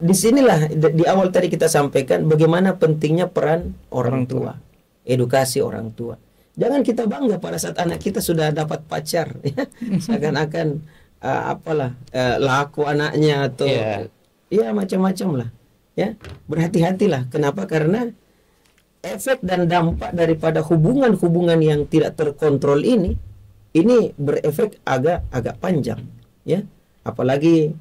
disinilah di awal tadi kita sampaikan bagaimana pentingnya peran orang tua, edukasi orang tua. Jangan kita bangga pada saat anak kita sudah dapat pacar, ya. Seakan-akan laku anaknya atau ya macam-macam lah, ya. Berhati-hatilah. Kenapa? Karena efek dan dampak daripada hubungan-hubungan yang tidak terkontrol ini berefek agak panjang, ya. Apalagi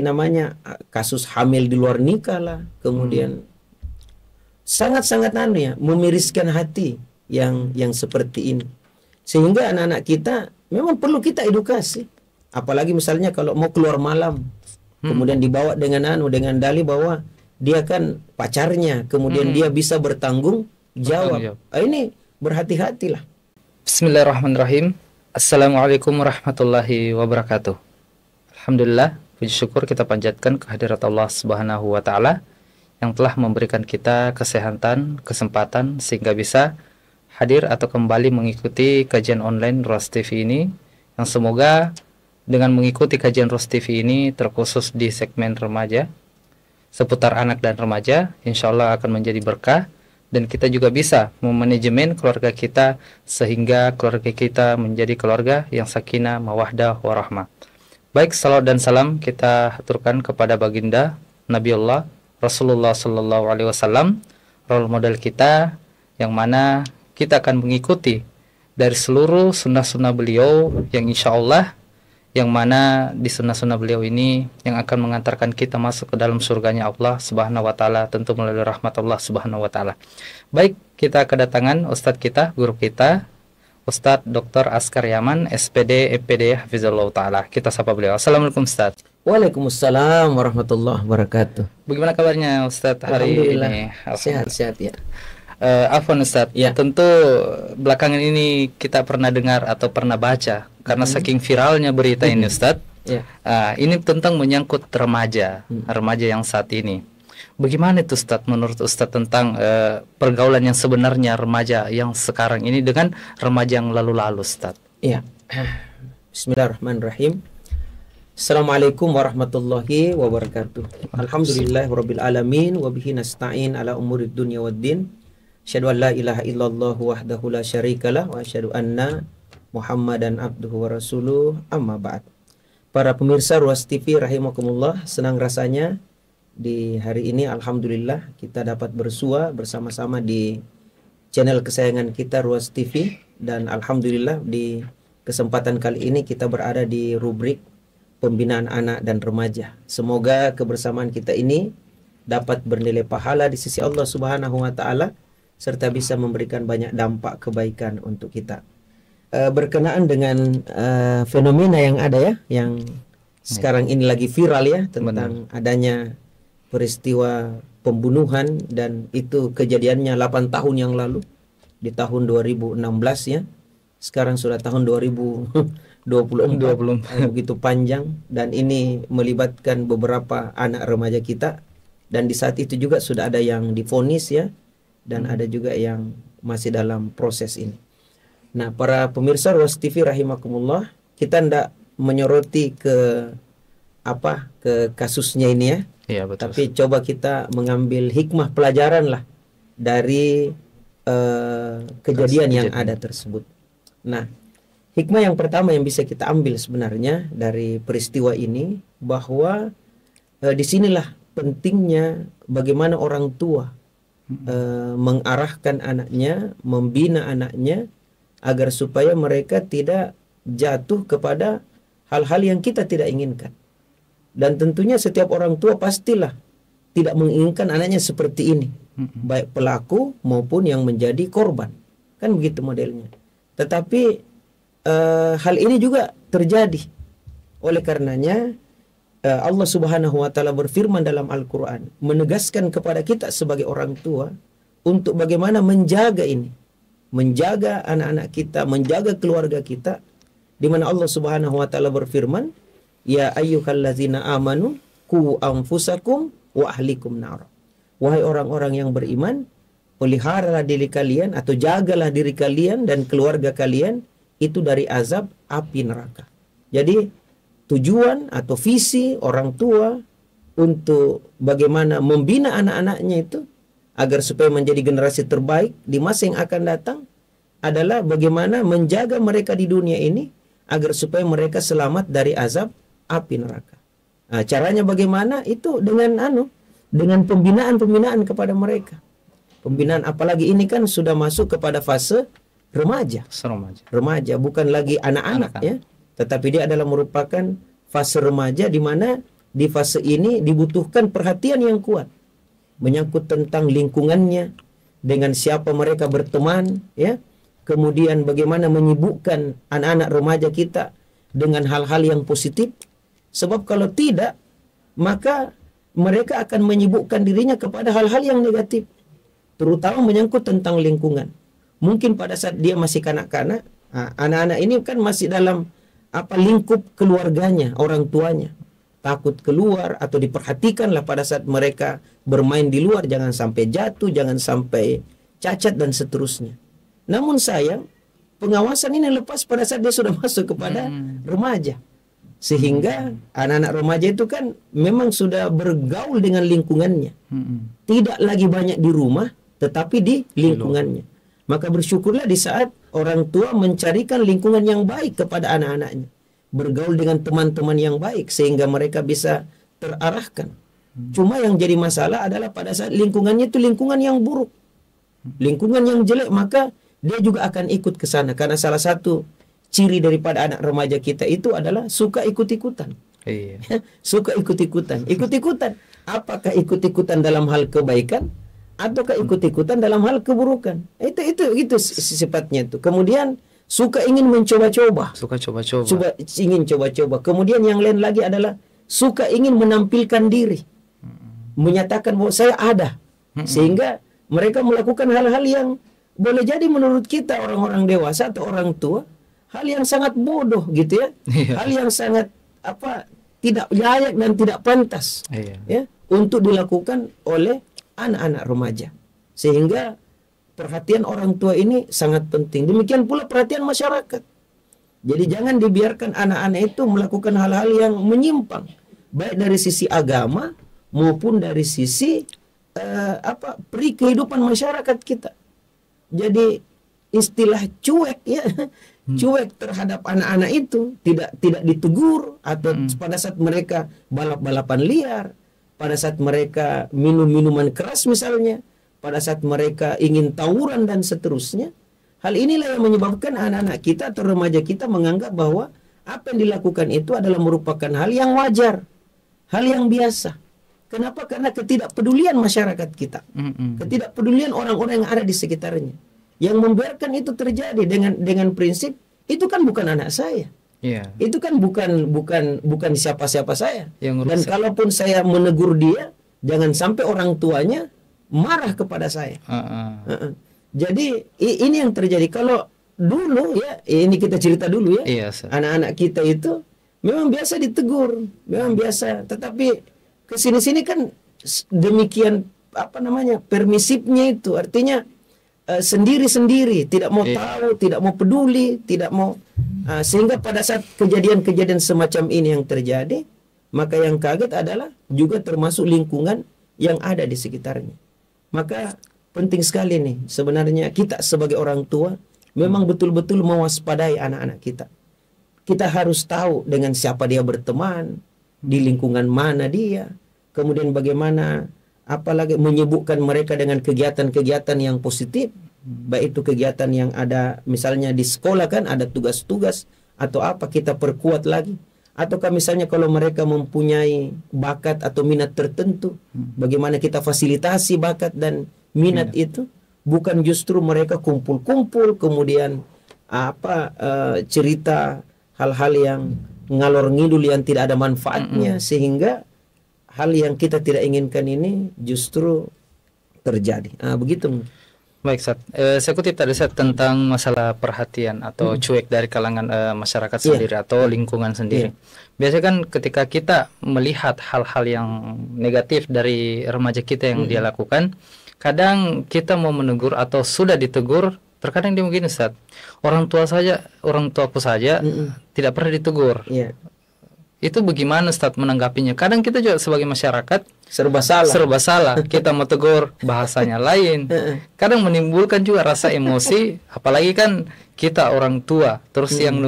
namanya kasus hamil di luar nikah lah, kemudian sangat-sangat memiriskan hati yang seperti ini, sehingga anak-anak kita memang perlu kita edukasi. Apalagi misalnya kalau mau keluar malam, kemudian dibawa dengan dalih bahwa dia kan pacarnya, kemudian dia bisa bertanggung jawab. Ini berhati-hatilah. Bismillahirrahmanirrahim. Assalamualaikum warahmatullahi wabarakatuh. Alhamdulillah, puji syukur kita panjatkan kehadirat Allah Subhanahu wa taala yang telah memberikan kita kesehatan, kesempatan sehingga bisa hadir atau kembali mengikuti kajian online Ruas TV ini, yang semoga dengan mengikuti kajian Ruas TV ini terkhusus di segmen remaja seputar anak dan remaja, insya Allah akan menjadi berkah, dan kita juga bisa memanajemen keluarga kita sehingga keluarga kita menjadi keluarga yang sakinah, mawaddah, warahmah. Baik, salawat dan salam kita haturkan kepada baginda Nabiullah Rasulullah Sallallahu Alaihi Wasallam, role model kita, yang mana kita akan mengikuti dari seluruh sunnah-sunnah beliau, yang insya Allah yang mana di sunnah-sunnah beliau ini yang akan mengantarkan kita masuk ke dalam surganya Allah Subhanahu wa taala, tentu melalui rahmat Allah Subhanahu wa taala. Baik, kita kedatangan ustadz kita, guru kita, Ustadz Dr. Askar Yaman, SPD, MPD, Hafizullah Ta'ala. Kita sapa beliau. Assalamualaikum Ustadz. Waalaikumsalam warahmatullahi wabarakatuh. Bagaimana kabarnya Ustadz hari ini? Sehat-sehat ya. Afwan Ustadz, ya. Tentu belakangan ini kita pernah dengar atau pernah baca, karena saking viralnya berita ini Ustadz, ini tentang menyangkut remaja yang saat ini. Bagaimana itu Ustadz, menurut Ustadz tentang pergaulan yang sebenarnya remaja yang sekarang ini dengan remaja yang lalu-lalu Ustadz? Iya. Bismillahirrahmanirrahim. Assalamualaikum warahmatullahi wabarakatuh. Alhamdulillahirabbil alamin wa bihi nasta'in ala umurid dunya waddin. Asyhadu an la ilaha illallah wahdahu la syarikalah wa asyhadu anna Muhammadan abduhu wa rasuluh, amma ba'd. Para pemirsa Ruas TV rahimakumullah, senang rasanya di hari ini alhamdulillah kita dapat bersua bersama-sama di channel kesayangan kita Ruas TV, dan alhamdulillah di kesempatan kali ini kita berada di rubrik pembinaan anak dan remaja. Semoga kebersamaan kita ini dapat bernilai pahala di sisi Allah Subhanahu wa taala serta bisa memberikan banyak dampak kebaikan untuk kita. Berkenaan dengan fenomena yang ada ya, yang sekarang ini lagi viral ya, tentang adanya peristiwa pembunuhan, dan itu kejadiannya 8 tahun yang lalu di tahun 2016 ya. Sekarang sudah tahun 2024. Begitu panjang, dan ini melibatkan beberapa anak remaja kita, dan di saat itu juga sudah ada yang divonis ya, dan ada juga yang masih dalam proses ini. Nah, para pemirsa Ruas TV rahimakumullah, kita hendak menyoroti ke kasusnya ini ya. Iya, betul. Tapi coba kita mengambil hikmah pelajaran lah dari kejadian yang ada tersebut. Nah, hikmah yang pertama yang bisa kita ambil sebenarnya dari peristiwa ini, bahwa disinilah pentingnya bagaimana orang tua mengarahkan anaknya, membina anaknya, agar supaya mereka tidak jatuh kepada hal-hal yang kita tidak inginkan. Dan tentunya setiap orang tua pastilah tidak menginginkan anaknya seperti ini, baik pelaku maupun yang menjadi korban, kan begitu modelnya. Tetapi hal ini juga terjadi. Oleh karenanya Allah Subhanahu wa taala berfirman dalam Al-Qur'an, menegaskan kepada kita sebagai orang tua untuk bagaimana menjaga ini, menjaga anak-anak kita, menjaga keluarga kita, di mana Allah Subhanahu wa taala berfirman, ya ayyuhallazina amanu qu anfusakum wa ahlikum nar. Wahai orang-orang yang beriman, peliharalah diri kalian atau jagalah diri kalian dan keluarga kalian itu dari azab api neraka. Jadi tujuan atau visi orang tua untuk bagaimana membina anak-anaknya itu agar supaya menjadi generasi terbaik di masa yang akan datang adalah bagaimana menjaga mereka di dunia ini agar supaya mereka selamat dari azab api neraka. Nah, caranya bagaimana? Itu dengan pembinaan kepada mereka. Pembinaan, apalagi ini kan sudah masuk kepada fase remaja. Remaja bukan lagi anak-anak ya, tetapi dia adalah merupakan fase remaja, di mana di fase ini dibutuhkan perhatian yang kuat menyangkut tentang lingkungannya, dengan siapa mereka berteman ya. Kemudian bagaimana menyibukkan anak-anak remaja kita dengan hal-hal yang positif. Sebab kalau tidak, maka mereka akan menyibukkan dirinya kepada hal-hal yang negatif, terutama menyangkut tentang lingkungan. Mungkin pada saat dia masih kanak-kanak, anak-anak ini kan masih dalam lingkup keluarganya, orang tuanya. Takut keluar atau diperhatikanlah pada saat mereka bermain di luar, jangan sampai jatuh, jangan sampai cacat dan seterusnya. Namun sayang, pengawasan ini lepas pada saat dia sudah masuk kepada remaja. Sehingga anak-anak remaja itu kan memang sudah bergaul dengan lingkungannya. Tidak lagi banyak di rumah, tetapi di lingkungannya. Maka bersyukurlah di saat orang tua mencarikan lingkungan yang baik kepada anak-anaknya. Bergaul dengan teman-teman yang baik sehingga mereka bisa terarahkan. Cuma yang jadi masalah adalah pada saat lingkungannya itu lingkungan yang buruk, lingkungan yang jelek, maka dia juga akan ikut ke sana. Karena salah satu ciri daripada anak remaja kita itu adalah suka ikut-ikutan. Suka ikut-ikutan. Ikut-ikutan. Apakah ikut-ikutan dalam hal kebaikan ataukah ikut-ikutan dalam hal keburukan? Itu sifatnya itu. Kemudian suka ingin mencoba-coba. Ingin coba-coba. Kemudian yang lain lagi adalah suka ingin menampilkan diri. Menyatakan bahwa saya ada. Sehingga mereka melakukan hal-hal yang boleh jadi menurut kita orang-orang dewasa atau orang tua, hal yang sangat bodoh gitu ya. Hal yang sangat tidak layak dan tidak pantas ya untuk dilakukan oleh anak-anak remaja. Sehingga perhatian orang tua ini sangat penting. Demikian pula perhatian masyarakat. Jadi jangan dibiarkan anak-anak itu melakukan hal-hal yang menyimpang, baik dari sisi agama maupun dari sisi kehidupan masyarakat kita. Jadi istilah cuek ya, cuek terhadap anak-anak itu, tidak ditegur, atau pada saat mereka balap-balapan liar, pada saat mereka minum minuman keras misalnya, pada saat mereka ingin tawuran dan seterusnya. Hal inilah yang menyebabkan anak-anak kita atau remaja kita menganggap bahwa apa yang dilakukan itu adalah merupakan hal yang wajar, hal yang biasa. Kenapa? Karena ketidakpedulian masyarakat kita, ketidakpedulian orang-orang yang ada di sekitarnya, yang membiarkan itu terjadi dengan prinsip itu kan bukan anak saya, itu kan bukan siapa-siapa saya. Dan kalaupun saya menegur dia, jangan sampai orang tuanya marah kepada saya. Jadi ini yang terjadi. Kalau dulu ya, ini kita cerita dulu ya, anak-anak kita itu memang biasa ditegur, memang biasa. Tetapi kesini-sini kan demikian permisifnya itu, artinya sendiri-sendiri, tidak mau tahu, tidak mau peduli, tidak mau sehingga pada saat kejadian-kejadian semacam ini yang terjadi, maka yang kaget adalah juga termasuk lingkungan yang ada di sekitarnya. Maka penting sekali nih sebenarnya kita sebagai orang tua memang betul-betul mewaspadai anak-anak kita. Kita harus tahu dengan siapa dia berteman, di lingkungan mana dia, kemudian bagaimana apalagi menyibukkan mereka dengan kegiatan-kegiatan yang positif, baik itu kegiatan yang ada misalnya di sekolah kan ada tugas-tugas atau apa, kita perkuat lagi. Ataukah misalnya kalau mereka mempunyai bakat atau minat tertentu, bagaimana kita fasilitasi bakat dan minat itu, bukan justru mereka kumpul-kumpul kemudian cerita hal-hal yang ngalor ngidul yang tidak ada manfaatnya, sehingga hal yang kita tidak inginkan ini justru terjadi. Begitu. Baik, Ustaz. Saya kutip tadi Ustaz tentang masalah perhatian atau cuek dari kalangan masyarakat sendiri atau lingkungan sendiri. Biasanya kan ketika kita melihat hal-hal yang negatif dari remaja kita yang dia lakukan, kadang kita mau menegur atau sudah ditegur, terkadang dia mungkin Ustaz, orang tuaku saja tidak pernah ditegur. Itu bagaimana Ustadz menanggapinya? Kadang kita juga sebagai masyarakat serba salah. serba salah. Kita mau tegur, bahasanya lain. Kadang menimbulkan juga rasa emosi, apalagi kan kita orang tua, terus yang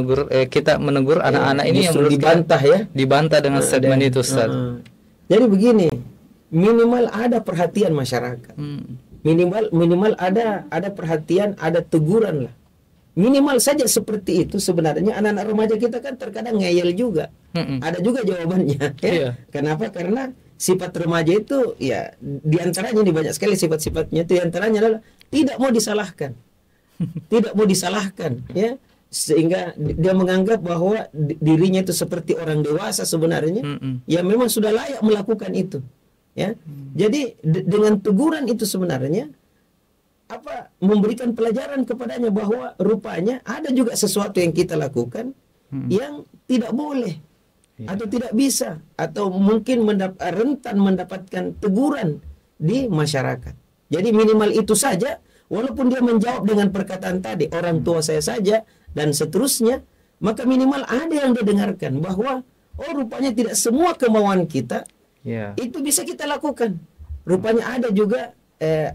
kita menegur anak-anak ini yang Justru menurut dibantah ya. dibantah dengan statement itu Ustadz. Jadi begini, minimal ada perhatian masyarakat. Minimal ada perhatian, ada teguran lah. Minimal saja seperti itu. Sebenarnya anak-anak remaja kita kan terkadang ngeyel juga. Ada juga jawabannya ya. Iya. Kenapa? Karena sifat remaja itu ya diantaranya nih banyak sekali sifat-sifatnya itu, diantaranya adalah tidak mau disalahkan. Tidak mau disalahkan ya, sehingga dia menganggap bahwa dirinya itu seperti orang dewasa sebenarnya. Ya memang sudah layak melakukan itu ya. Jadi dengan teguran itu sebenarnya memberikan pelajaran kepadanya bahwa rupanya ada juga sesuatu yang kita lakukan yang tidak boleh atau tidak bisa, atau mungkin rentan mendapatkan teguran di masyarakat. Jadi minimal itu saja, walaupun dia menjawab dengan perkataan tadi orang tua saya saja dan seterusnya, maka minimal ada yang dia dengarkan bahwa rupanya tidak semua kemauan kita itu bisa kita lakukan. Rupanya ada juga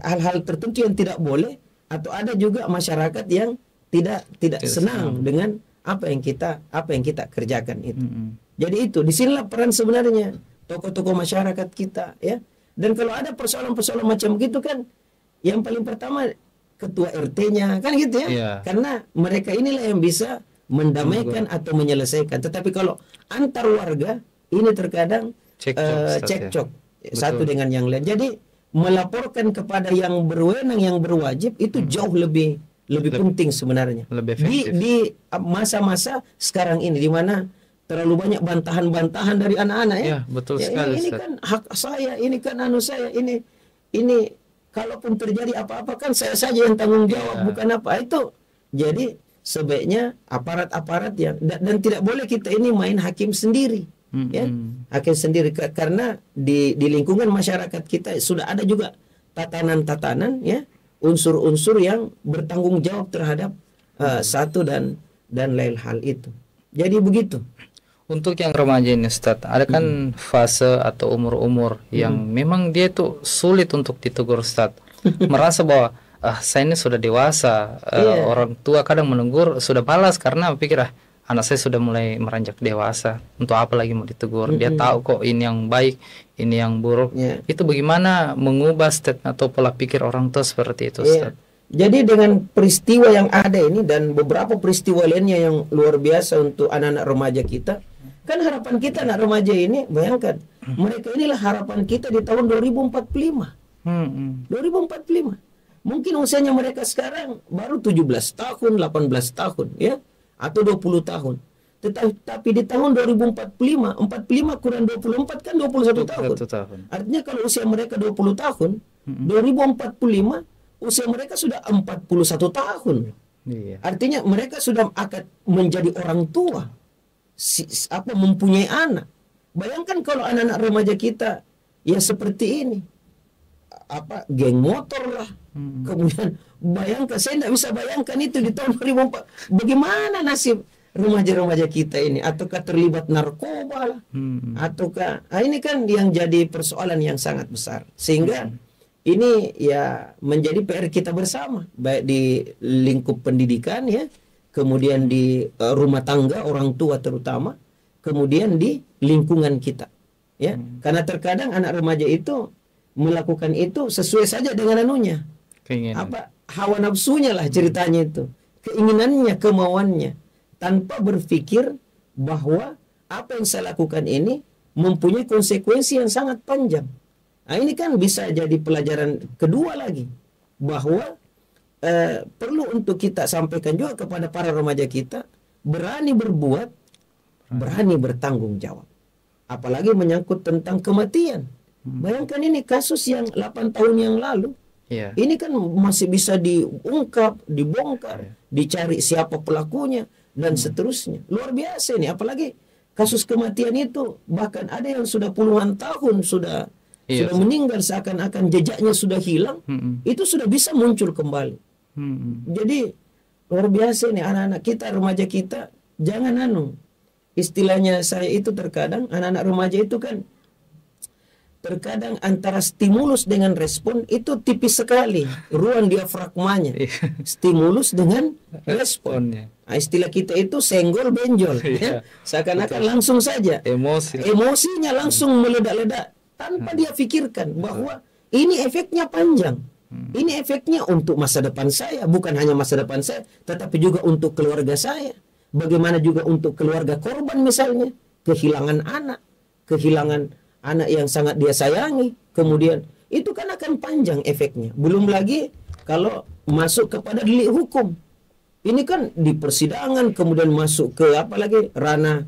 hal-hal tertentu yang tidak boleh, atau ada juga masyarakat yang tidak senang dengan apa yang kita kerjakan itu. Jadi itu disinilah peran sebenarnya tokoh-tokoh masyarakat kita ya. Dan kalau ada persoalan-persoalan macam gitu kan, yang paling pertama ketua RT-nya kan gitu ya. Karena mereka inilah yang bisa mendamaikan atau menyelesaikan. Tetapi kalau antar warga ini terkadang cekcok satu dengan yang lain. Jadi melaporkan kepada yang berwenang, yang berwajib itu jauh lebih penting sebenarnya. Di masa-masa sekarang ini di mana terlalu banyak bantahan-bantahan dari anak-anak ya. Betul sekali. Ini kan hak saya, ini kan saya, ini kalaupun terjadi apa-apa kan saya saja yang tanggung jawab, bukan apa itu. Jadi sebaiknya aparat-aparat yang dan tidak boleh kita ini main hakim sendiri. Ya, hakim sendiri, karena di lingkungan masyarakat kita sudah ada juga tatanan-tatanan ya, unsur-unsur yang bertanggung jawab terhadap satu dan lain hal itu. Jadi begitu. Untuk yang remaja ini Ustadz, ada kan fase atau umur-umur yang memang dia itu sulit untuk ditegur Ustadz. Merasa bahwa saya ini sudah dewasa, orang tua kadang menegur sudah malas karena pikir anak saya sudah mulai meranjak dewasa, untuk apa lagi mau ditegur? Dia tahu kok ini yang baik, ini yang buruk. Itu bagaimana mengubah statement atau pola pikir orang tua seperti itu, Ustaz? Jadi dengan peristiwa yang ada ini dan beberapa peristiwa lainnya yang luar biasa untuk anak-anak remaja kita, kan harapan kita anak remaja ini, bayangkan, mereka inilah harapan kita di tahun 2045. 2045. Mungkin usianya mereka sekarang baru 17 tahun, 18 tahun, ya, atau 20 tahun. Tetapi di tahun 2045, 45 kurang 24 kan 21 tahun. Artinya kalau usia mereka 20 tahun, 2045 usia mereka sudah 41 tahun. Artinya mereka sudah akan menjadi orang tua, mempunyai anak. Bayangkan kalau anak-anak remaja kita ya seperti ini, geng motor lah. Kemudian bayangkan, saya tidak bisa bayangkan itu di tahun 2004. Bagaimana nasib remaja-remaja kita ini? Ataukah terlibat narkoba lah? Ataukah ini kan yang jadi persoalan yang sangat besar. Sehingga ini ya menjadi PR kita bersama, baik di lingkup pendidikan ya, kemudian di rumah tangga orang tua terutama, kemudian di lingkungan kita ya. Karena terkadang anak remaja itu melakukan itu sesuai saja dengan anunya, hawa nafsunya lah ceritanya itu, keinginannya, kemauannya, tanpa berpikir bahwa apa yang saya lakukan ini mempunyai konsekuensi yang sangat panjang. Nah, ini kan bisa jadi pelajaran kedua lagi, bahwa perlu untuk kita sampaikan juga kepada para remaja kita, berani berbuat, berani bertanggung jawab. Apalagi menyangkut tentang kematian. Bayangkan ini kasus yang 8 tahun yang lalu. Ini kan masih bisa diungkap, dibongkar, dicari siapa pelakunya, dan seterusnya. Luar biasa ini, apalagi kasus kematian itu, bahkan ada yang sudah puluhan tahun sudah meninggal, seakan-akan jejaknya sudah hilang, itu sudah bisa muncul kembali. Jadi luar biasa nih anak-anak kita, remaja kita, jangan istilahnya saya itu terkadang anak-anak remaja itu kan terkadang antara stimulus dengan respon itu tipis sekali ruang diafragmanya. Stimulus dengan respon. Nah, istilah kita itu senggol benjol ya. Seakan-akan langsung saja emosinya langsung meledak-ledak tanpa dia pikirkan bahwa ini efeknya panjang. Ini efeknya untuk masa depan saya, bukan hanya masa depan saya, tetapi juga untuk keluarga saya. Bagaimana juga untuk keluarga korban misalnya, kehilangan anak yang sangat dia sayangi, kemudian itu kan akan panjang efeknya. Belum lagi kalau masuk kepada delik hukum. Ini kan di persidangan, kemudian masuk ke apalagi ranah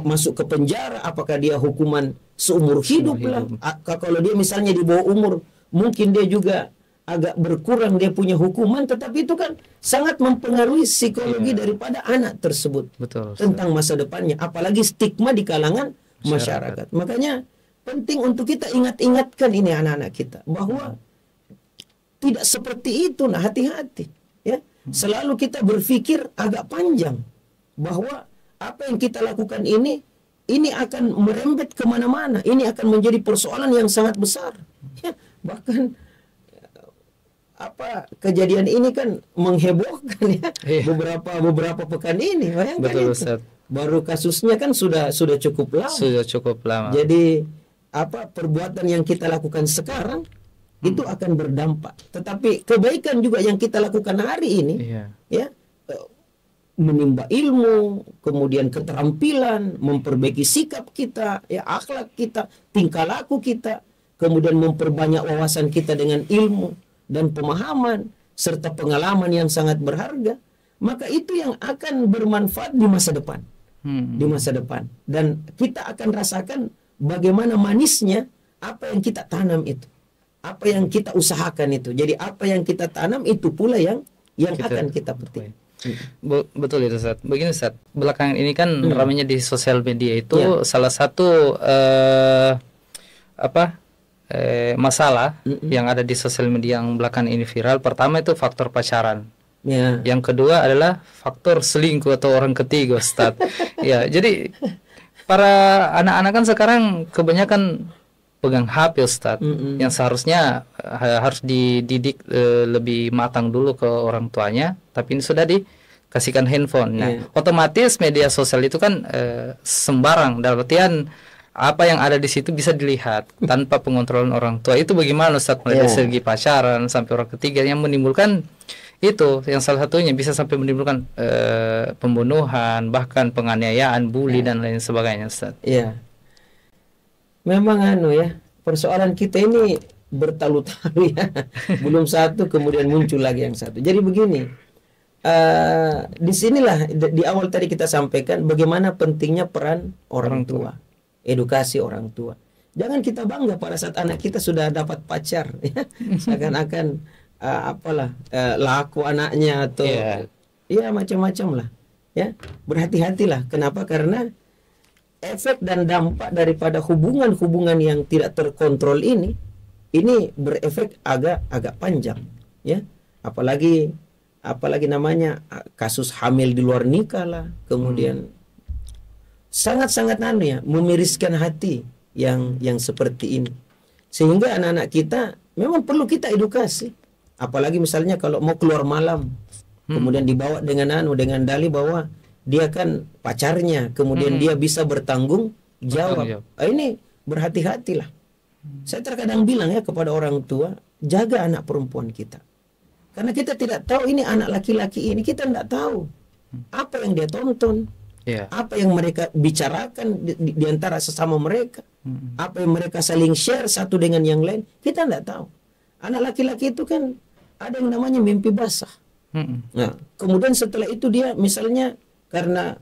masuk ke penjara, apakah dia hukuman seumur hidup lah. Kalau dia misalnya di bawah umur, mungkin dia juga agak berkurang dia punya hukuman, tetapi itu kan sangat mempengaruhi psikologi daripada anak tersebut. Betul, tentang masa depannya, apalagi stigma di kalangan masyarakat. Makanya penting untuk kita ingat-ingatkan ini anak-anak kita bahwa tidak seperti itu. Nah, hati-hati ya. Selalu kita berpikir agak panjang bahwa apa yang kita lakukan ini akan merembet kemana-mana. Ini akan menjadi persoalan yang sangat besar ya. Bahkan kejadian ini kan menghebohkan ya. Beberapa pekan ini, bayangkan. Betul, itu. Ustaz. Baru kasusnya kan sudah cukup lama. Sudah cukup lama. Jadi perbuatan yang kita lakukan sekarang itu akan berdampak. Tetapi kebaikan juga yang kita lakukan hari ini ya, menimba ilmu, kemudian keterampilan, memperbaiki sikap kita, ya akhlak kita, tingkah laku kita, kemudian memperbanyak wawasan kita dengan ilmu dan pemahaman serta pengalaman yang sangat berharga, maka itu yang akan bermanfaat di masa depan. Di masa depan, dan kita akan rasakan bagaimana manisnya apa yang kita tanam itu, apa yang kita usahakan itu. Jadi apa yang kita tanam itu pula yang akan kita petik. Betul itu, Ustaz. Begini, Ustaz, belakangan ini kan ramainya di sosial media itu salah satu masalah yang ada di sosial media yang belakangan ini viral. Pertama itu faktor pacaran. Yang kedua adalah faktor selingkuh atau orang ketiga, Ustaz. Ya, jadi para anak-anak kan sekarang kebanyakan pegang HP, Ustaz. Yang seharusnya harus dididik lebih matang dulu ke orang tuanya, tapi ini sudah dikasihkan handphone. Nah, otomatis media sosial itu kan sembarang, dalam artian apa yang ada di situ bisa dilihat tanpa pengontrolan orang tua. Itu bagaimana, Ustaz, mulai dari segi pacaran sampai orang ketiga yang menimbulkan itu, yang salah satunya bisa sampai menimbulkan pembunuhan, bahkan penganiayaan, bully dan lain sebagainya, Ustaz. Iya. Memang ya, persoalan kita ini bertalu-talu ya. Belum satu kemudian muncul lagi yang satu. Jadi begini, disinilah di awal tadi kita sampaikan bagaimana pentingnya peran orang tua, edukasi orang tua. Jangan kita bangga pada saat anak kita sudah dapat pacar ya. Seakan-akan laku anaknya atau macam-macam lah ya. Berhati-hatilah. Kenapa? Karena efek dan dampak daripada hubungan-hubungan yang tidak terkontrol ini berefek agak panjang ya. Apalagi namanya kasus hamil di luar nikah lah, kemudian sangat-sangat memiriskan hati yang seperti ini, sehingga anak-anak kita memang perlu kita edukasi. Apalagi misalnya kalau mau keluar malam, kemudian dibawa dengan dalih bahwa dia kan pacarnya, kemudian dia bisa bertanggung jawab. Ini berhati-hatilah. Saya terkadang bilang ya kepada orang tua, jaga anak perempuan kita, karena kita tidak tahu ini anak laki-laki ini, kita tidak tahu apa yang dia tonton, apa yang mereka bicarakan di antara sesama mereka, apa yang mereka saling share satu dengan yang lain, kita tidak tahu. Anak laki-laki itu kan ada yang namanya mimpi basah. Nah, kemudian setelah itu dia misalnya karena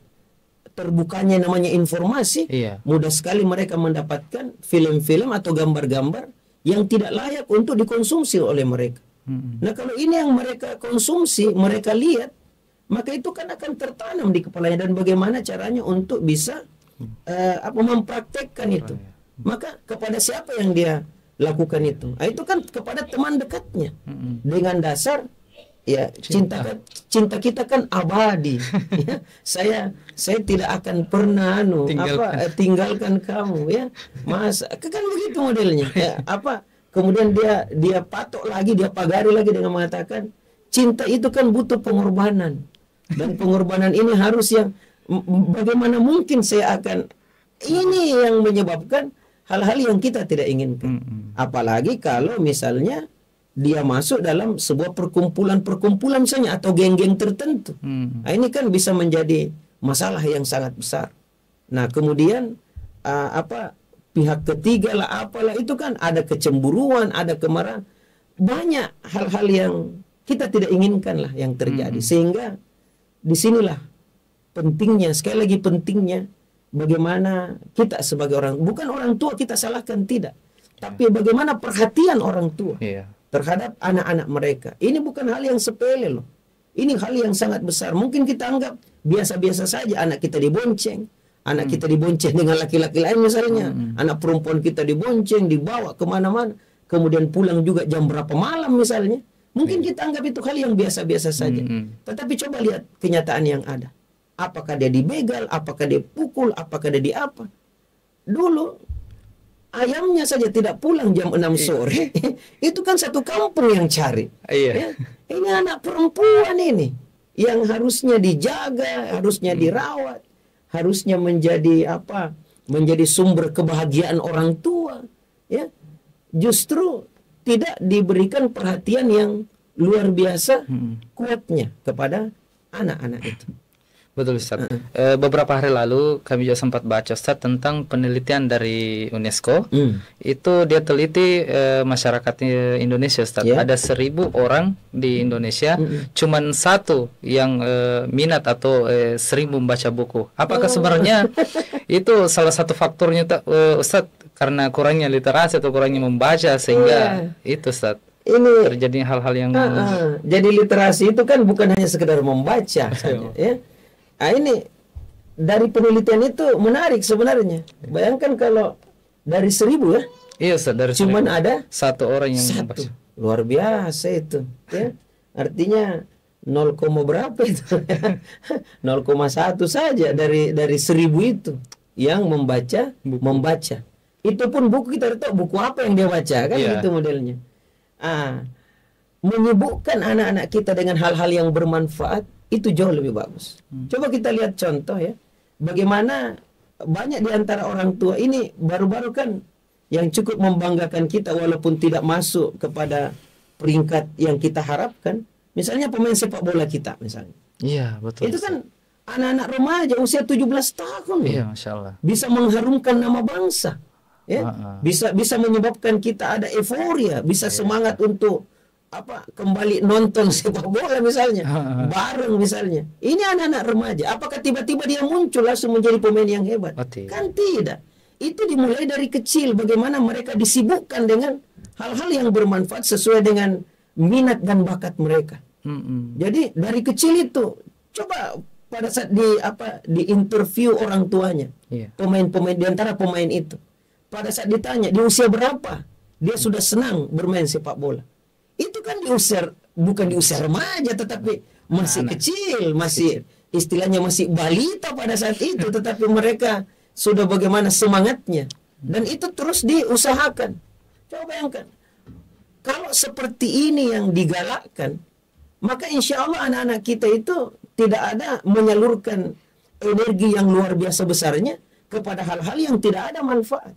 terbukanya namanya informasi, mudah sekali mereka mendapatkan film-film atau gambar-gambar yang tidak layak untuk dikonsumsi oleh mereka. Nah, kalau ini yang mereka konsumsi, mereka lihat, maka itu kan akan tertanam di kepalanya, dan bagaimana caranya untuk bisa mempraktekkan itu. Maka kepada siapa yang dia lakukan itu? Nah, itu kan kepada teman dekatnya. Dengan dasar Ya, cinta kita kan abadi. Ya, saya tidak akan pernah tinggalkan kamu ya. Mas, kan begitu modelnya. Ya, kemudian dia patok lagi, dia pagari lagi dengan mengatakan cinta itu kan butuh pengorbanan. Dan pengorbanan ini harus yang bagaimana mungkin saya akan ini yang menyebabkan hal-hal yang kita tidak inginkan. Apalagi kalau misalnya dia masuk dalam sebuah perkumpulan misalnya atau geng-geng tertentu. Nah, ini kan bisa menjadi masalah yang sangat besar. Nah, kemudian pihak ketiga lah apalah itu kan ada kecemburuan, ada kemarahan. Banyak hal-hal yang kita tidak inginkan lah yang terjadi. Sehingga disinilah pentingnya, sekali lagi pentingnya bagaimana kita sebagai bukan orang tua kita salahkan, tidak. Tapi bagaimana perhatian orang tua terhadap anak-anak mereka. Ini bukan hal yang sepele loh. Ini hal yang sangat besar. Mungkin kita anggap biasa-biasa saja anak kita dibonceng. Anak kita dibonceng dengan laki-laki lain misalnya. Anak perempuan kita dibonceng, dibawa kemana-mana. Kemudian pulang juga jam berapa malam misalnya. Mungkin kita anggap itu hal yang biasa-biasa saja. Tetapi coba lihat kenyataan yang ada. Apakah dia dibegal, apakah dia pukul, apakah dia diapa. Dulu ayamnya saja tidak pulang jam 6 sore. Itu kan satu kampung yang cari. Ya, ini anak perempuan ini yang harusnya dijaga, harusnya dirawat, harusnya menjadi menjadi sumber kebahagiaan orang tua, ya. Justru tidak diberikan perhatian yang luar biasa kuatnya kepada anak-anak itu. Betul Ustaz. Beberapa hari lalu kami juga sempat baca Ustaz tentang penelitian dari UNESCO. Itu dia teliti masyarakat Indonesia Ustaz. Ada 1.000 orang di Indonesia, cuman satu yang minat atau sering membaca buku. Apakah sebenarnya itu salah satu faktornya Ustaz, karena kurangnya literasi atau kurangnya membaca sehingga itu Ustaz ini terjadi hal-hal yang jadi literasi itu kan bukan hanya sekedar membaca saja, ya. Nah, ini dari penelitian itu menarik sebenarnya. Bayangkan kalau dari 1.000 ya. Iya, dari cuman ada satu orang yang membaca. Luar biasa itu, ya. Artinya 0, berapa itu? 0,1 saja dari 1.000 itu yang membaca. Itu pun buku kita tahu buku apa yang dia baca kan, itu modelnya. Menyibukkan anak-anak kita dengan hal-hal yang bermanfaat itu jauh lebih bagus. Coba kita lihat contoh ya, bagaimana banyak di antara orang tua ini baru-baru kan yang cukup membanggakan kita walaupun tidak masuk kepada peringkat yang kita harapkan. Misalnya pemain sepak bola kita misalnya. Iya, betul. Itu kan anak-anak remaja usia 17 tahun. Iya, Masya Allah. Bisa mengharumkan nama bangsa. Ya, bisa menyebabkan kita ada euforia, bisa semangat untuk kembali nonton sepak bola misalnya, bareng misalnya. Ini anak-anak remaja. Apakah tiba-tiba dia muncul langsung menjadi pemain yang hebat? Kan tidak. Itu dimulai dari kecil. Bagaimana mereka disibukkan dengan hal-hal yang bermanfaat sesuai dengan minat dan bakat mereka. Jadi dari kecil itu, coba pada saat di interview orang tuanya, pemain-pemain di antara pemain itu, pada saat ditanya di usia berapa dia sudah senang bermain sepak bola. Itu kan bukan di usia remaja, tetapi masih kecil, masih istilahnya masih balita pada saat itu, tetapi mereka sudah bagaimana semangatnya, dan itu terus diusahakan. Coba bayangkan, kalau seperti ini yang digalakkan, maka insya Allah anak-anak kita itu tidak ada menyalurkan energi yang luar biasa besarnya kepada hal-hal yang tidak ada manfaat.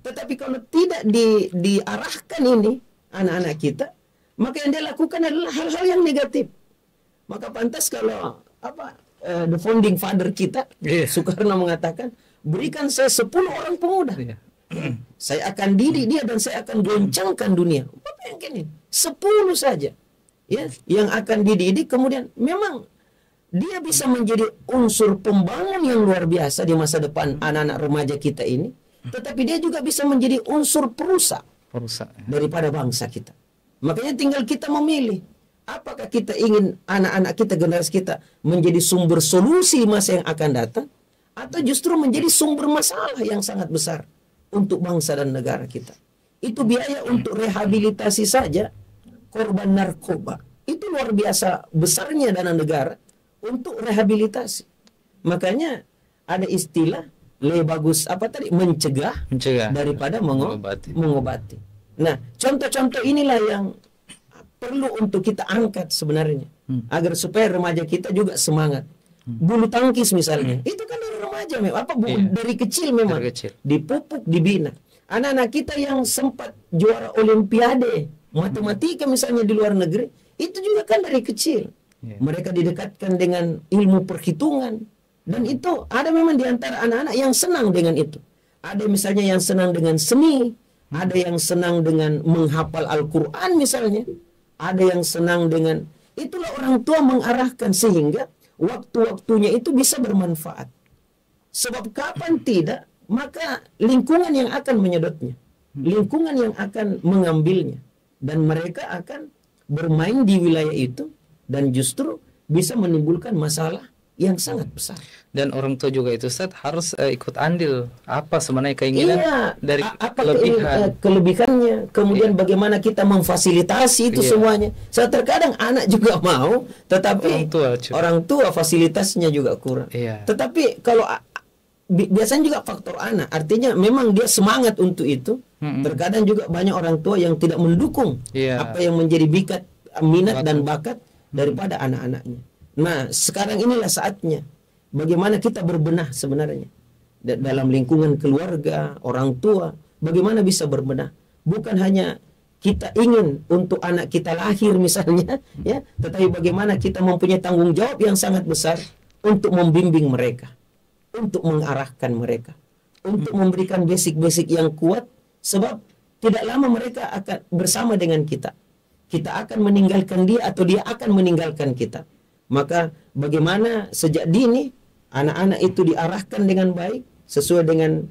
Tetapi kalau tidak diarahkan ini anak-anak kita, maka yang dia lakukan adalah hal-hal yang negatif. Maka pantas kalau the founding father kita, Soekarno mengatakan, berikan saya 10 orang pemuda, saya akan didik dia dan saya akan goncangkan dunia. Apa yang ini? 10 saja, ya, yang akan dididik. Kemudian memang dia bisa menjadi unsur pembangun yang luar biasa di masa depan anak-anak remaja kita ini. Tetapi dia juga bisa menjadi unsur perusak daripada bangsa kita. Makanya tinggal kita memilih, apakah kita ingin anak-anak kita, generasi kita menjadi sumber solusi masa yang akan datang, atau justru menjadi sumber masalah yang sangat besar untuk bangsa dan negara kita. Itu biaya untuk rehabilitasi saja korban narkoba. Itu itu luar biasa besarnya dana negara untuk rehabilitasi. Makanya ada istilah lebih bagus apa tadi, mencegah daripada mengobati. Nah, contoh-contoh inilah yang perlu untuk kita angkat sebenarnya, agar supaya remaja kita juga semangat. Bulu tangkis misalnya, itu kan dari remaja memang, dari kecil memang dipupuk, dibina. Anak-anak kita yang sempat juara olimpiade matematika misalnya di luar negeri, itu juga kan dari kecil. Mereka didekatkan dengan ilmu perhitungan, dan itu ada memang di antara anak-anak yang senang dengan itu. Ada misalnya yang senang dengan seni, ada yang senang dengan menghafal Al-Quran misalnya, ada yang senang dengan, itulah orang tua mengarahkan sehingga waktu-waktunya itu bisa bermanfaat. Sebab kapan tidak, maka lingkungan yang akan menyedotnya, lingkungan yang akan mengambilnya, dan mereka akan bermain di wilayah itu, dan justru bisa menimbulkan masalah yang sangat besar. Dan orang tua juga itu Ustaz harus ikut andil apa sebenarnya keinginan dari kelebihannya, kemudian bagaimana kita memfasilitasi itu semuanya. Saya terkadang anak juga mau, tetapi orang tua fasilitasnya juga kurang. Tetapi kalau biasanya juga faktor anak, artinya memang dia semangat untuk itu. Terkadang juga banyak orang tua yang tidak mendukung apa yang menjadi minat dan bakat daripada anak-anaknya. Nah, sekarang inilah saatnya bagaimana kita berbenah sebenarnya dalam lingkungan keluarga, orang tua, bagaimana bisa berbenah. Bukan hanya kita ingin untuk anak kita lahir misalnya, ya, tetapi bagaimana kita mempunyai tanggung jawab yang sangat besar untuk membimbing mereka, untuk mengarahkan mereka, untuk memberikan basic-basic yang kuat, sebab tidak lama mereka akan bersama dengan kita. Kita akan meninggalkan dia atau dia akan meninggalkan kita. Maka bagaimana sejak dini anak-anak itu diarahkan dengan baik sesuai dengan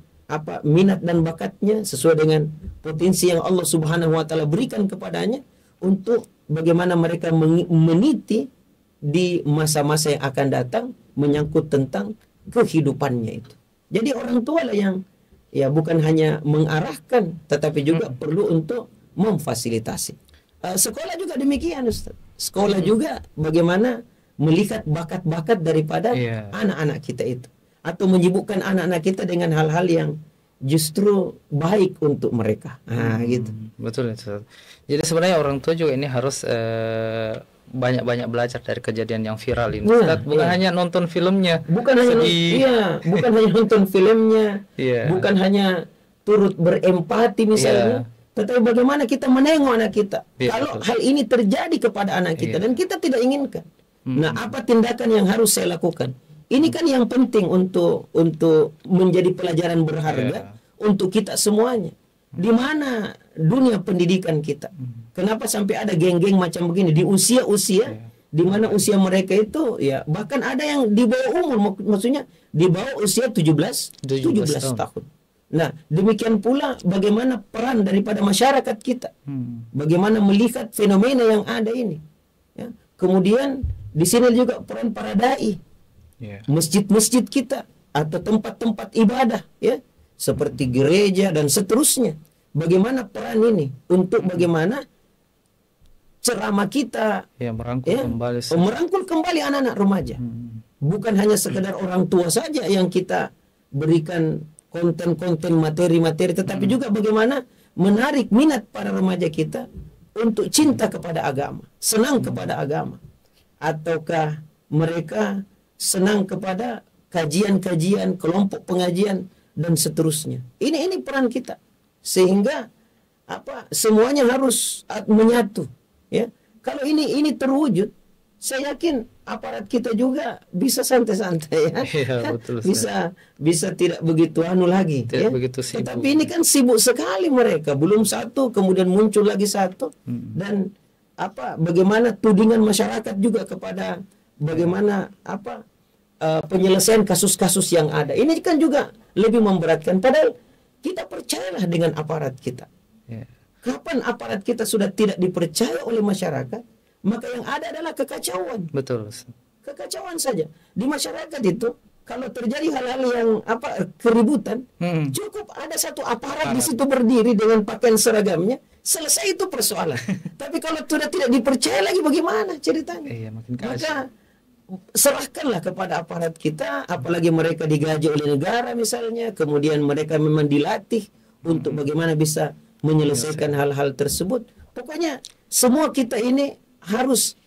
minat dan bakatnya, sesuai dengan potensi yang Allah Subhanahu wa taala berikan kepadanya, untuk bagaimana mereka meniti di masa-masa yang akan datang menyangkut tentang kehidupannya itu. Jadi orang tua lah yang bukan hanya mengarahkan, tetapi juga perlu untuk memfasilitasi. Sekolah juga demikian, Ustaz. Sekolah juga bagaimana melihat bakat-bakat daripada anak-anak kita itu, atau menyibukkan anak-anak kita dengan hal-hal yang justru baik untuk mereka. Gitu. Betul itu. Jadi sebenarnya orang tua juga ini harus banyak-banyak belajar dari kejadian yang viral ini. Bukan hanya nonton filmnya, bukan hanya nonton filmnya, bukan hanya turut berempati misalnya, tetapi bagaimana kita menengok anak kita. Kalau hal ini terjadi kepada anak kita dan kita tidak inginkan, nah apa tindakan yang harus saya lakukan? Ini kan yang penting untuk menjadi pelajaran berharga untuk kita semuanya. Di mana dunia pendidikan kita? Kenapa sampai ada geng-geng macam begini di usia-usia di mana usia mereka itu bahkan ada yang di bawah umur, maksudnya di bawah usia 17 tahun. Nah, demikian pula bagaimana peran daripada masyarakat kita. Bagaimana melihat fenomena yang ada ini. Ya. Kemudian di sini juga peran para dai. Masjid-masjid kita atau tempat-tempat ibadah, seperti gereja dan seterusnya. Bagaimana peran ini untuk bagaimana ceramah kita merangkul kembali anak-anak remaja. Bukan hanya sekedar orang tua saja yang kita berikan konten-konten materi-materi, tetapi juga bagaimana menarik minat para remaja kita untuk cinta kepada agama, senang kepada agama, ataukah mereka senang kepada kajian-kajian, kelompok pengajian dan seterusnya. Ini peran kita, sehingga semuanya harus menyatu. Kalau ini terwujud, saya yakin aparat kita juga bisa santai-santai, bisa tidak begitu lagi, begitu sibuk. Tetapi ini kan sibuk sekali mereka, belum satu, kemudian muncul lagi satu, dan bagaimana tudingan masyarakat juga kepada bagaimana penyelesaian kasus-kasus yang ada. Ini kan juga lebih memberatkan. Padahal kita percayalah dengan aparat kita. Kapan aparat kita sudah tidak dipercaya oleh masyarakat, maka yang ada adalah kekacauan. Betul. Kekacauan saja di masyarakat itu. Kalau terjadi hal-hal yang keributan, cukup ada satu aparat di situ berdiri dengan pakaian seragamnya, selesai itu persoalan. Tapi kalau sudah tidak dipercaya lagi bagaimana ceritanya? Iya, makin Maka kasar. serahkanlah kepada aparat kita, apalagi mereka digaji oleh negara misalnya, kemudian mereka memang dilatih untuk bagaimana bisa menyelesaikan hal-hal tersebut. Pokoknya semua kita ini harus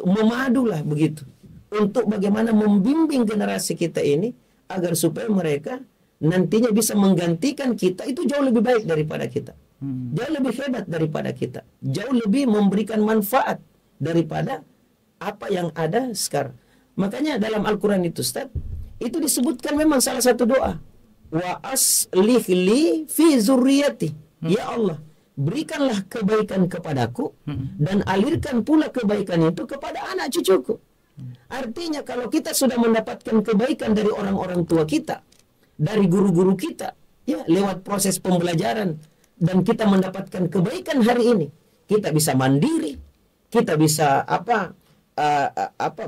memadulah begitu untuk bagaimana membimbing generasi kita ini agar supaya mereka nantinya bisa menggantikan kita itu jauh lebih baik daripada kita, jauh lebih hebat daripada kita, jauh lebih memberikan manfaat daripada apa yang ada sekarang. Makanya dalam Al-Quran itu Ustaz, itu disebutkan memang salah satu doa, wa aslih li fi zurriyati, ya Allah berikanlah kebaikan kepadaku dan alirkan pula kebaikan itu kepada anak cucuku. Artinya kalau kita sudah mendapatkan kebaikan dari orang-orang tua kita, dari guru-guru kita, ya lewat proses pembelajaran, dan kita mendapatkan kebaikan hari ini, kita bisa mandiri, kita bisa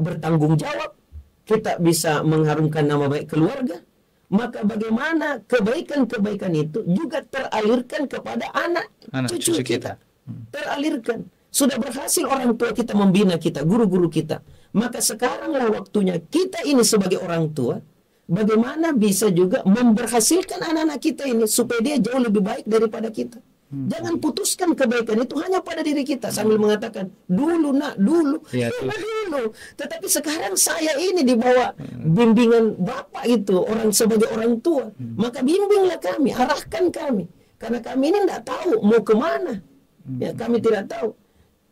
bertanggung jawab, kita bisa mengharumkan nama baik keluarga. Maka bagaimana kebaikan-kebaikan itu juga teralirkan kepada anak cucu kita. Teralirkan. Sudah berhasil orang tua kita membina kita, guru-guru kita. Maka sekaranglah waktunya kita ini sebagai orang tua, bagaimana bisa juga memberhasilkan anak-anak kita ini supaya dia jauh lebih baik daripada kita. Jangan putuskan kebaikan itu hanya pada diri kita sambil mengatakan dulu nak, dulu, ya, dulu. Tetapi sekarang saya ini di bawah bimbingan Bapak itu, orang sebagai orang tua. Maka bimbinglah kami, arahkan kami. Karena kami ini tidak tahu mau kemana. Ya, kami tidak tahu.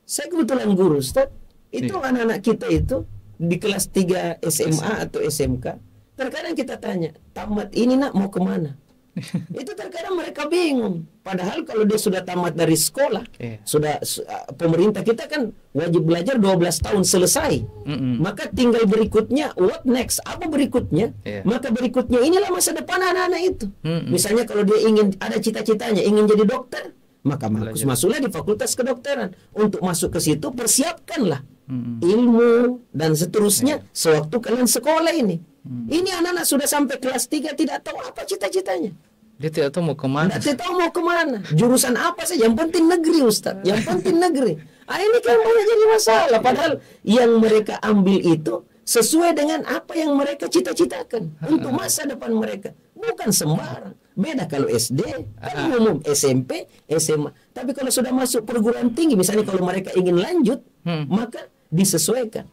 Saya kebetulan guru, Ustaz. Itu anak-anak kita itu di kelas 3 SMA atau SMK. Terkadang kita tanya, tamat ini nak mau kemana? Itu terkadang mereka bingung. Padahal kalau dia sudah tamat dari sekolah, sudah pemerintah kita kan wajib belajar 12 tahun selesai. Maka tinggal berikutnya, what next? Apa berikutnya? Maka berikutnya inilah masa depan anak-anak itu. Misalnya kalau dia ingin, ada cita-citanya, ingin jadi dokter, maka masuklah di fakultas kedokteran. Untuk masuk ke situ, persiapkanlah ilmu dan seterusnya sewaktu kalian sekolah ini. Ini anak-anak sudah sampai kelas 3 tidak tahu apa cita-citanya. Dia tidak tahu mau kemana. Tidak tahu mau kemana. Jurusan apa saja. Yang penting negeri, Ustaz. Yang penting negeri. Ini kan banyak jadi masalah. Padahal yang mereka ambil itu sesuai dengan apa yang mereka cita-citakan untuk masa depan mereka. Bukan sembarang. Beda kalau SD, kan umum, SMP, SMA. Tapi kalau sudah masuk perguruan tinggi, misalnya kalau mereka ingin lanjut, maka disesuaikan.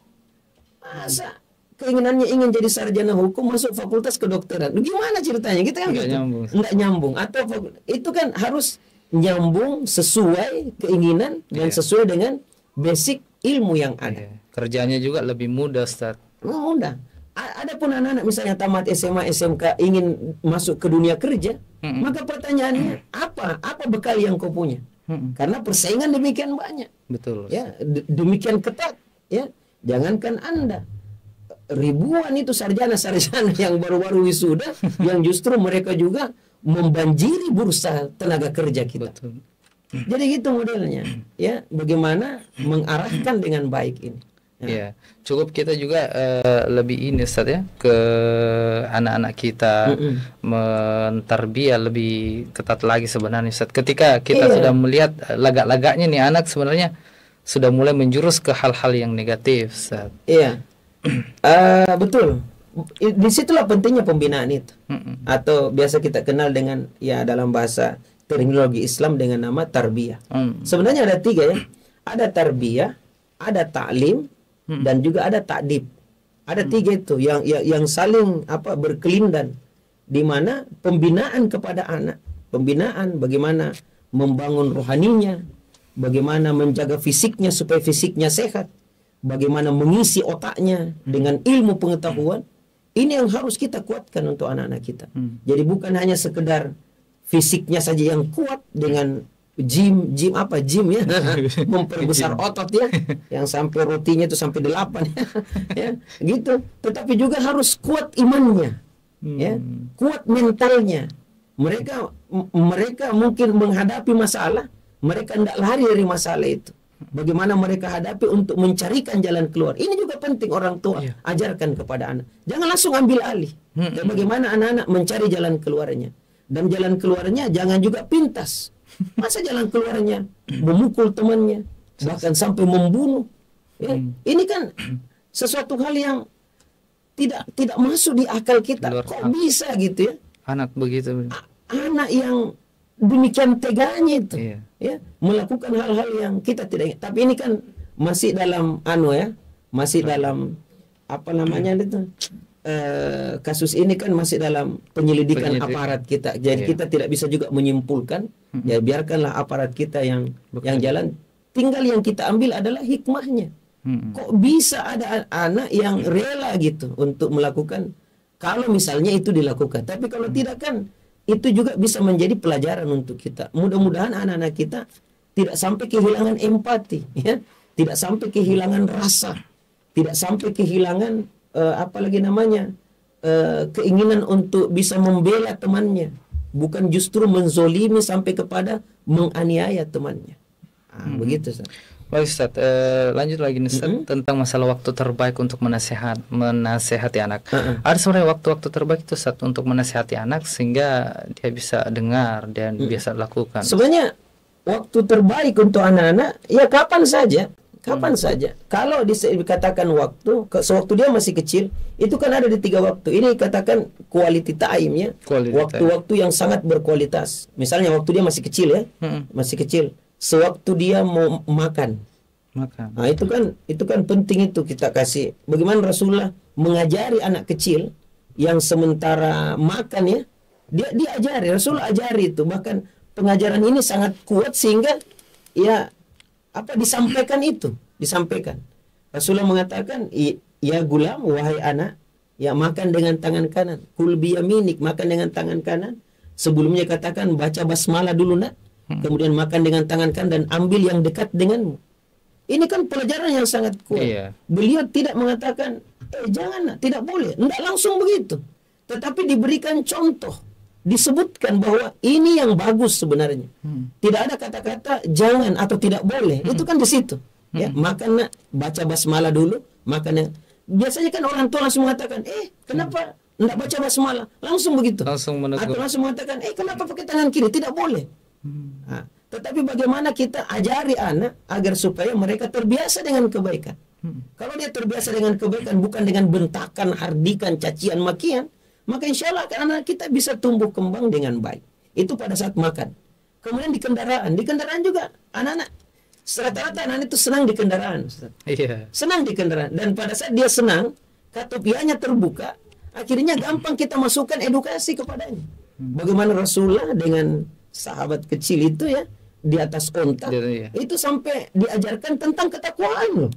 Masa keinginannya ingin jadi sarjana hukum masuk fakultas kedokteran, gimana ceritanya? Kita kan nggak nyambung. Atau itu kan harus nyambung sesuai keinginan dan sesuai dengan basic ilmu yang ada. Kerjanya juga lebih mudah, Ustaz. Mudah. Adapun anak-anak misalnya tamat SMA, SMK ingin masuk ke dunia kerja, maka pertanyaannya apa bekal yang kau punya? Karena persaingan demikian banyak. Betul. Ya, demikian ketat. Ya, jangankan Anda, ribuan itu sarjana-sarjana yang baru-baru wisuda yang justru mereka juga membanjiri bursa tenaga kerja kita. Betul. Jadi gitu modelnya. Ya, bagaimana mengarahkan dengan baik ini. Ya, cukup kita juga lebih ini Ustaz ya, ke anak-anak kita mentarbiyah lebih ketat lagi sebenarnya Ustaz. Ketika kita sudah melihat lagak-lagaknya nih anak sebenarnya sudah mulai menjurus ke hal-hal yang negatif Ustaz. Iya. Betul. Disitulah pentingnya pembinaan itu. Atau biasa kita kenal dengan, ya dalam bahasa terminologi Islam dengan nama tarbiyah. Sebenarnya ada 3 ya. Ada tarbiyah, ada ta'lim, dan juga ada ta'dib. Ada 3 itu yang saling berkelindan, di mana pembinaan kepada anak, pembinaan bagaimana membangun rohaninya, bagaimana menjaga fisiknya supaya fisiknya sehat, bagaimana mengisi otaknya dengan ilmu pengetahuan. Ini yang harus kita kuatkan untuk anak-anak kita. Jadi bukan hanya sekedar fisiknya saja yang kuat dengan gym ya, memperbesar otot ya, yang sampai rotinya itu sampai 8 ya, gitu. Tetapi juga harus kuat imannya, ya, kuat mentalnya. Mereka mungkin menghadapi masalah, mereka tidak lari dari masalah itu. Bagaimana mereka hadapi untuk mencarikan jalan keluar. Ini juga penting orang tua ajarkan kepada anak. Jangan langsung ambil alih. Dan bagaimana anak-anak mencari jalan keluarnya. Dan jalan keluarnya jangan juga pintas. Masa jalan keluarnya memukul temannya, bahkan sampai membunuh. Ya, ini kan sesuatu hal yang tidak masuk di akal kita. Kok bisa gitu ya? Anak begitu. Anak yang demikian teganya itu, Iya. ya, melakukan hal-hal yang kita tidak ingat. Tapi ini kan masih dalam masih dalam apa namanya itu, kasus ini kan masih dalam penyelidikan aparat kita. Jadi kita tidak bisa juga menyimpulkan. Ya biarkanlah aparat kita yang jalan. Tinggal yang kita ambil adalah hikmahnya. Kok bisa ada anak yang rela gitu untuk melakukan, kalau misalnya itu dilakukan. Tapi kalau tidak kan itu juga bisa menjadi pelajaran untuk kita. Mudah-mudahan anak-anak kita tidak sampai kehilangan empati, ya, tidak sampai kehilangan rasa, tidak sampai kehilangan keinginan untuk bisa membela temannya, bukan justru menzolimi sampai kepada menganiaya temannya. Begitu, Ustaz. Baik Ustaz, lanjut lagi nih Ustaz, tentang masalah waktu terbaik untuk menasehati anak. Ada sebenarnya waktu-waktu terbaik itu Ustaz untuk menasehati anak sehingga dia bisa dengar dan bisa lakukan. Sebenarnya waktu terbaik untuk anak-anak ya kapan saja. Kalau dikatakan sewaktu dia masih kecil, itu kan ada di 3 waktu. Ini katakan quality time ya. Waktu-waktu yang sangat berkualitas. Misalnya waktu dia masih kecil ya, masih kecil. Sewaktu dia mau makan. Nah, itu kan penting itu kita kasih. Bagaimana Rasulullah mengajari anak kecil yang sementara makan ya, dia diajari, Rasulullah ajari itu. Bahkan pengajaran ini sangat kuat sehingga ya disampaikan. Rasulullah mengatakan, ya gulam, wahai anak, ya makan dengan tangan kanan. Kul biyaminik, makan dengan tangan kanan. Sebelumnya katakan baca basmalah dulu nak. Kemudian makan dengan tangan kanan dan ambil yang dekat denganmu. Ini kan pelajaran yang sangat kuat. Iya. Beliau tidak mengatakan, jangan, tidak boleh. Tidak langsung begitu. Tetapi diberikan contoh. Disebutkan bahwa ini yang bagus sebenarnya. Tidak ada kata-kata jangan atau tidak boleh. Itu kan di situ. Ya, makan, baca basmalah dulu. Makan. Biasanya kan orang tua langsung mengatakan, kenapa tidak baca basmalah? Langsung begitu. Langsung menegur. Atau langsung mengatakan, kenapa pakai tangan kiri? Tidak boleh. Nah, tetapi bagaimana kita ajari anak agar supaya mereka terbiasa dengan kebaikan. Kalau dia terbiasa dengan kebaikan, bukan dengan bentakan, hardikan, cacian, makian, maka insya Allah anak kita bisa tumbuh kembang dengan baik. Itu pada saat makan. Kemudian di kendaraan juga anak-anak rata-rata anak itu senang di kendaraan. Iya. Senang di kendaraan, dan pada saat dia senang, katopianya terbuka, akhirnya gampang kita masukkan edukasi kepadanya. Bagaimana Rasulullah dengan sahabat kecil itu ya di atas onta, itu sampai diajarkan tentang ketakwaan loh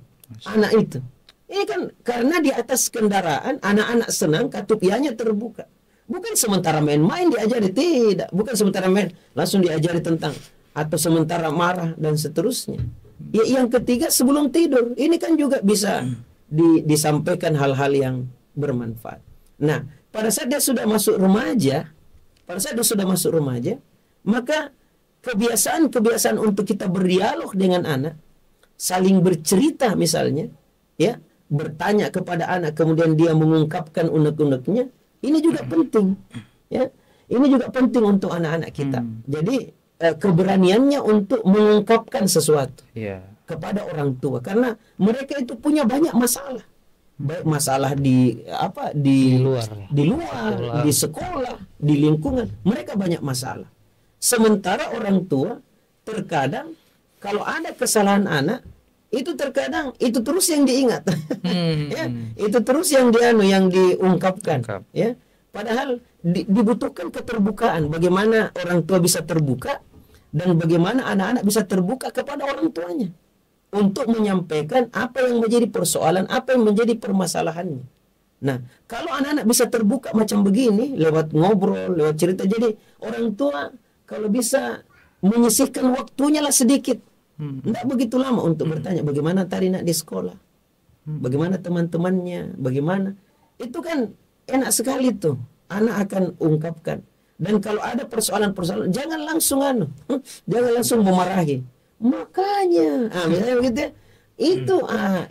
anak itu. Ini kan karena di atas kendaraan anak-anak senang, katupianya terbuka. Bukan sementara main-main diajari, tidak. Bukan sementara main langsung diajari tentang, atau sementara marah dan seterusnya. Ya, yang ketiga sebelum tidur, ini kan juga bisa disampaikan hal-hal yang bermanfaat. Nah, pada saat dia sudah masuk remaja, maka kebiasaan untuk kita berdialog dengan anak, saling bercerita misalnya, ya, bertanya kepada anak, kemudian dia mengungkapkan unek-uneknya, ini juga penting, ya. Ini juga penting untuk anak-anak kita. Jadi keberaniannya untuk mengungkapkan sesuatu kepada orang tua, karena mereka itu punya banyak masalah. Baik masalah di luar, di sekolah, di lingkungan, mereka banyak masalah. Sementara orang tua terkadang kalau ada kesalahan anak, itu terkadang itu terus yang diingat. Ya, itu terus yang diungkapkan, ya. Padahal dibutuhkan keterbukaan, bagaimana orang tua bisa terbuka dan bagaimana anak-anak bisa terbuka kepada orang tuanya untuk menyampaikan apa yang menjadi persoalan, apa yang menjadi permasalahannya. Nah, kalau anak-anak bisa terbuka macam begini, lewat ngobrol, lewat cerita, jadi orang tua kalau bisa menyisihkan waktunya lah sedikit. Tidak begitu lama untuk bertanya, bagaimana tadi nak di sekolah? Bagaimana teman-temannya? Bagaimana? Itu kan enak sekali tuh. Anak akan ungkapkan. Dan kalau ada persoalan-persoalan, jangan langsung jangan langsung memarahi. Makanya, misalnya begitu ya,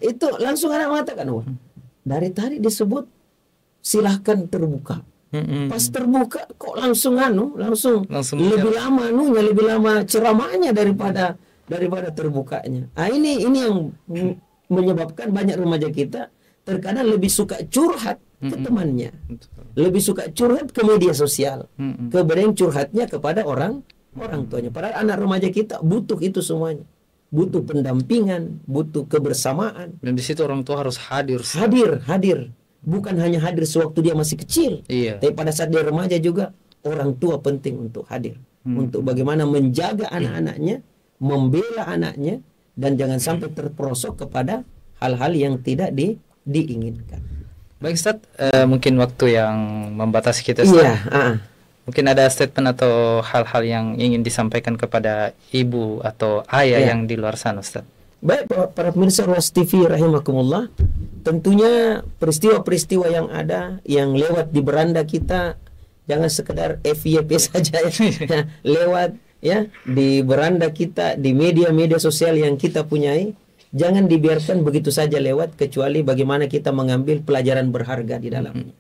itu langsung anak mengatakan, wah, dari tadi disebut silahkan terbuka. Pas terbuka kok langsung langsung lebih bicara. lama lebih lama ceramahnya daripada terbukanya. Ini yang menyebabkan banyak remaja kita terkadang lebih suka curhat ke temannya, lebih suka curhat ke media sosial, kebanding curhatnya kepada orang tuanya. Padahal anak remaja kita butuh itu semuanya, butuh pendampingan, butuh kebersamaan. Dan di situ orang tua harus hadir. Hadir. Bukan hanya hadir sewaktu dia masih kecil, tapi pada saat dia remaja juga orang tua penting untuk hadir, untuk bagaimana menjaga anak-anaknya, membela anaknya, dan jangan sampai terperosok kepada hal-hal yang tidak diinginkan. Baik Ustaz, mungkin waktu yang membatasi kita Ustaz. Iya. Mungkin ada statement atau hal-hal yang ingin disampaikan kepada ibu atau ayah yang di luar sana Ustaz. Baik para pemirsa Ruas TV rahimakumullah, tentunya peristiwa-peristiwa yang ada yang lewat di beranda kita jangan sekedar FYP saja ya. Lewat ya di beranda kita, di media-media sosial yang kita punyai, jangan dibiarkan begitu saja lewat, kecuali bagaimana kita mengambil pelajaran berharga di dalamnya.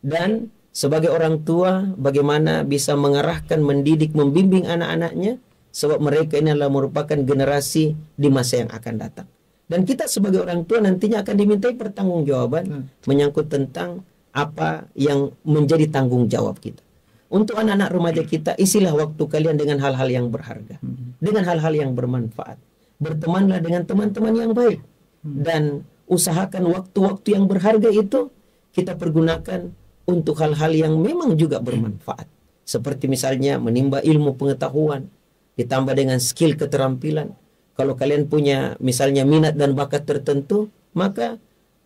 Dan sebagai orang tua bagaimana bisa mengarahkan, mendidik, membimbing anak-anaknya, sebab mereka ini adalah merupakan generasi di masa yang akan datang. Dan kita sebagai orang tua nantinya akan dimintai pertanggungjawaban menyangkut tentang apa yang menjadi tanggung jawab kita. Untuk anak-anak remaja kita, isilah waktu kalian dengan hal-hal yang berharga, dengan hal-hal yang bermanfaat. Bertemanlah dengan teman-teman yang baik, dan usahakan waktu-waktu yang berharga itu kita pergunakan untuk hal-hal yang memang juga bermanfaat. Seperti misalnya menimba ilmu pengetahuan, ditambah dengan skill keterampilan. Kalau kalian punya misalnya minat dan bakat tertentu, maka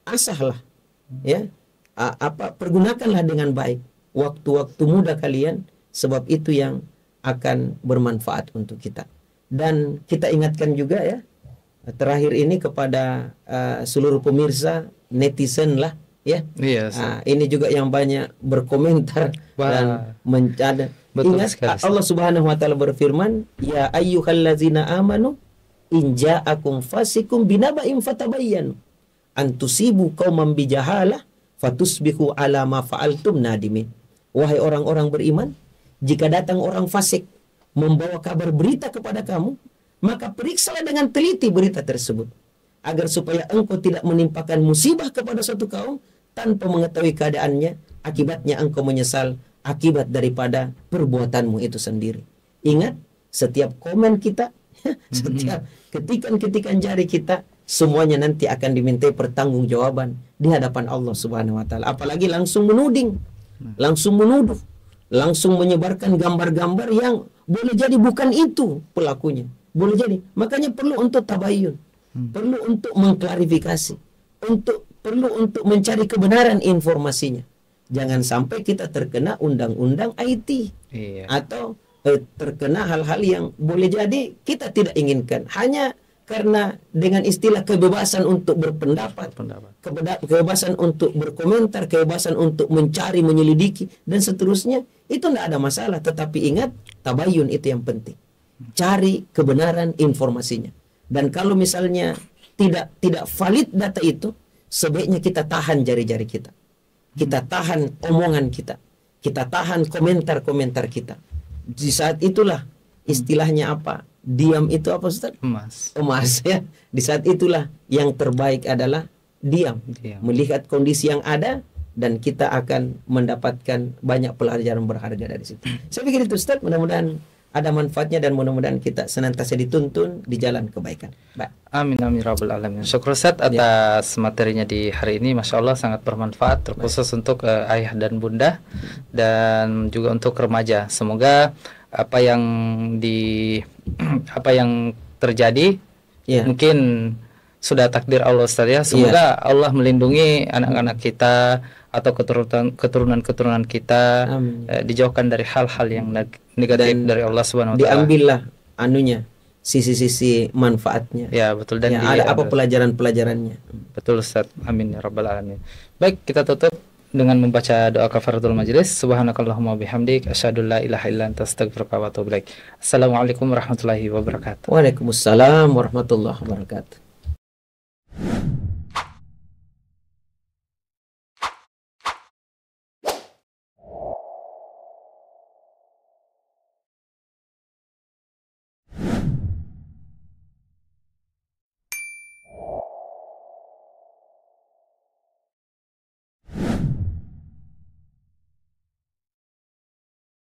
asahlah ya, pergunakanlah dengan baik waktu-waktu muda kalian, sebab itu yang akan bermanfaat untuk kita. Dan kita ingatkan juga ya, terakhir ini kepada seluruh pemirsa netizen lah ya. Ini juga yang banyak berkomentar dan mencada. Ingat Allah Subhanahu wa taala berfirman, ya ayyuhallazina amanu in ja'akum fasikum binaba'in fatabayyanu an tusibu qauman bijahalah fatusbihu ala ma fa'altum nadimin. Wahai orang-orang beriman, jika datang orang fasik membawa kabar berita kepada kamu, maka periksalah dengan teliti berita tersebut, agar supaya engkau tidak menimpakan musibah kepada suatu kaum tanpa mengetahui keadaannya, akibatnya engkau menyesal akibat daripada perbuatanmu itu sendiri. Ingat, setiap komen kita, setiap ketikan-ketikan jari kita, semuanya nanti akan dimintai pertanggungjawaban di hadapan Allah Subhanahu wa taala. Apalagi langsung menuding, langsung menuduh, langsung menyebarkan gambar-gambar yang boleh jadi bukan itu pelakunya. Boleh jadi. Makanya perlu untuk tabayyun, perlu untuk mengklarifikasi, perlu untuk mencari kebenaran informasinya. Jangan sampai kita terkena undang-undang IT atau terkena hal-hal yang boleh jadi kita tidak inginkan, hanya karena dengan istilah kebebasan untuk berpendapat, kebebasan untuk berkomentar, kebebasan untuk mencari, menyelidiki dan seterusnya, itu tidak ada masalah. Tetapi ingat, tabayyun itu yang penting. Cari kebenaran informasinya. Dan kalau misalnya tidak valid data itu, sebaiknya kita tahan jari-jari kita. Kita tahan omongan kita. Kita tahan komentar-komentar kita. Di saat itulah istilahnya apa? Diam itu apa Ustaz? Emas ya. Di saat itulah yang terbaik adalah diam. Melihat kondisi yang ada, dan kita akan mendapatkan banyak pelajaran berharga dari situ. Saya pikir itu Ustaz, mudah-mudahan ada manfaatnya dan mudah-mudahan kita senantiasa dituntun di jalan kebaikan. Baik. Amin amin rabbal alamin. Syukur Ustaz atas materinya di hari ini, Masya Allah sangat bermanfaat, terkhusus untuk ayah dan bunda dan juga untuk remaja. Semoga apa yang terjadi mungkin sudah takdir Allah Ustaz ya. Semoga Allah melindungi anak-anak kita atau keturunan kita, dijauhkan dari hal-hal yang negatif dari Allah Subhanahu wa taala. Diambillah sisi-sisi manfaatnya. Ya, betul, dan ada apa pelajaran-pelajarannya. Betul Ustaz. Amin ya rabbal alamin. Baik, kita tutup dengan membaca doa kafaratul majelis. Subhanakallahumma bihamdik asyhadu la ilaha illa anta astaghfiruka wa atubu ilaik. Assalamualaikum warahmatullahi wabarakatuh. Waalaikumsalam warahmatullahi wabarakatuh.